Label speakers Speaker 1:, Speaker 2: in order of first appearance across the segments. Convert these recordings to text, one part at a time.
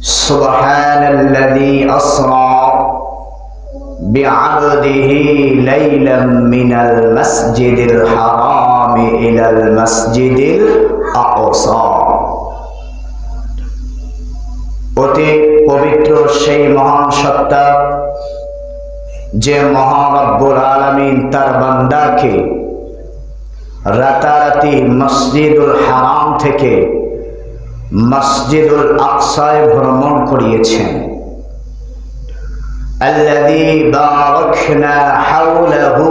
Speaker 1: সুবহানাল্লাযী আসরা বিআবদিহি লাইলাম মিনাল মাসজিদিল হারাম ইলাল মাসজিদিল আকসা। অতি পবিত্র সেই মহান সত্তা যে মহান রব্বুল আলামিন তার বান্দাকে রাতারাতি মসজিদুল হারাম থেকে মসজিদুল আকসায় ভ্রমণ করিয়েছেন। আল্লাযী বারাকনা হাওলাহু,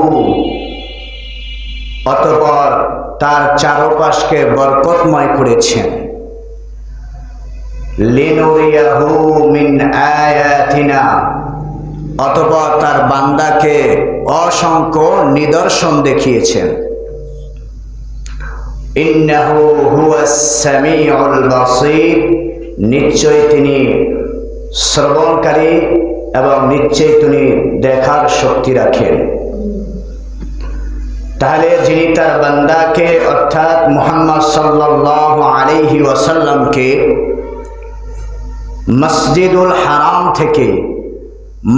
Speaker 1: অতঃপর তার চারপাশকে বরকতময় করেছেন। লিনুরিয়াহু মিন আয়াতিনা, অতঃপর তার বান্দাকে অসংখ্য নিদর্শন দেখিয়েছেন। ইন্নাহু হুয়াস সামিউল বাসীর, নিশ্চয় তিনি শ্রবণকারী এবং নিশ্চয় তিনি দেখার শক্তি রাখেন। তাহলে যিনি তার বান্দাকে অর্থাৎ মুহাম্মদ সাল্লাল্লাহু আলাইহি ওয়াসাল্লামকে মসজিদুল হারাম থেকে,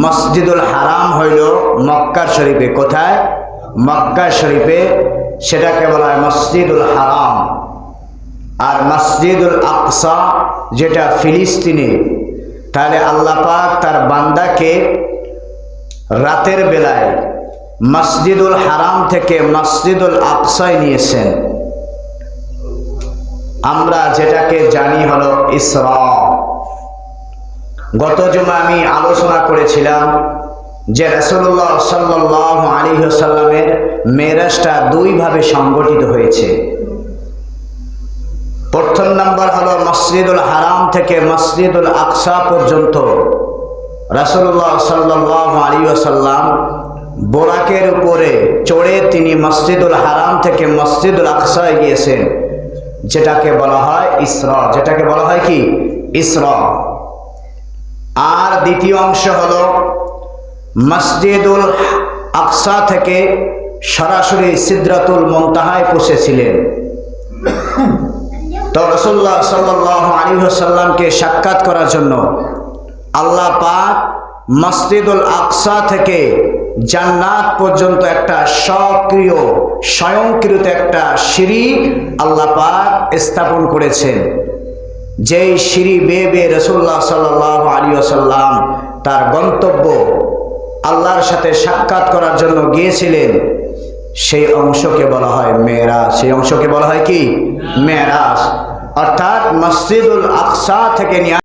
Speaker 1: মসজিদুল হারাম হইল মক্কা শরীফে, কোথায়? মক্কা শরীফে, সেটাকে বলা হয় মসজিদুল হারাম। আর মসজিদুল আকসা যেটা ফিলিস্তিনে। তাহলে আল্লাহ পাক তার বান্দাকে রাতের বেলায় মসজিদুল হারাম থেকে মসজিদুল আকসায় নিয়েছেন। আমরা যেটাকে জানি হলো ইসরা। গত জুমা আমি আলোচনা করেছিলাম যে রাসূলুল্লাহ সাল্লাল্লাহু আলাইহি ওয়াসাল্লামের মেরাজটা দুই ভাবে সংগঠিত হয়েছে। প্রথম নাম্বার হলো মসজিদুল হারাম থেকে মসজিদুল আকসা পর্যন্ত রাসূলুল্লাহ সাল্লাল্লাহু আলাইহি ওয়াসাল্লাম বোরাকের উপরে চড়ে তিনি মসজিদুল হারাম থেকে মসজিদুল আকসায় গিয়েছেন, যেটাকে বলা হয় ইসরা। যেটাকে বলা হয় কি? ইসরা। আর দ্বিতীয় অংশ হলো মসজিদুল আকসা থেকে সরাসরি সিদরাতুল মুনতাহায় পৌঁছেছিলেন। তো রাসূলুল্লাহ সাল্লাল্লাহু আলাইহি ওয়াসাল্লামকে সাক্ষাৎ করার জন্য আল্লাহ পাক মসজিদুল আকসা থেকে জান্নাত পর্যন্ত একটা সক্রিয় স্বয়ংক্রিয়ত একটা সিঁড়ি আল্লাহ পাক স্থাপন করেছেন। যেই সিঁড়ি বেয়ে বেয়ে রাসূলুল্লাহ সাল্লাল্লাহু আলাইহি ওয়াসাল্লাম তার গন্তব্য আল্লাহর সাথে সাক্ষাৎ করার জন্য গিয়েছিলেন, সেই অংশকে বলা হয় মেরাজ। সেই অংশকে বলা হয় কি? মেরাজ। অর্থাৎ মসজিদুল আকসা থেকে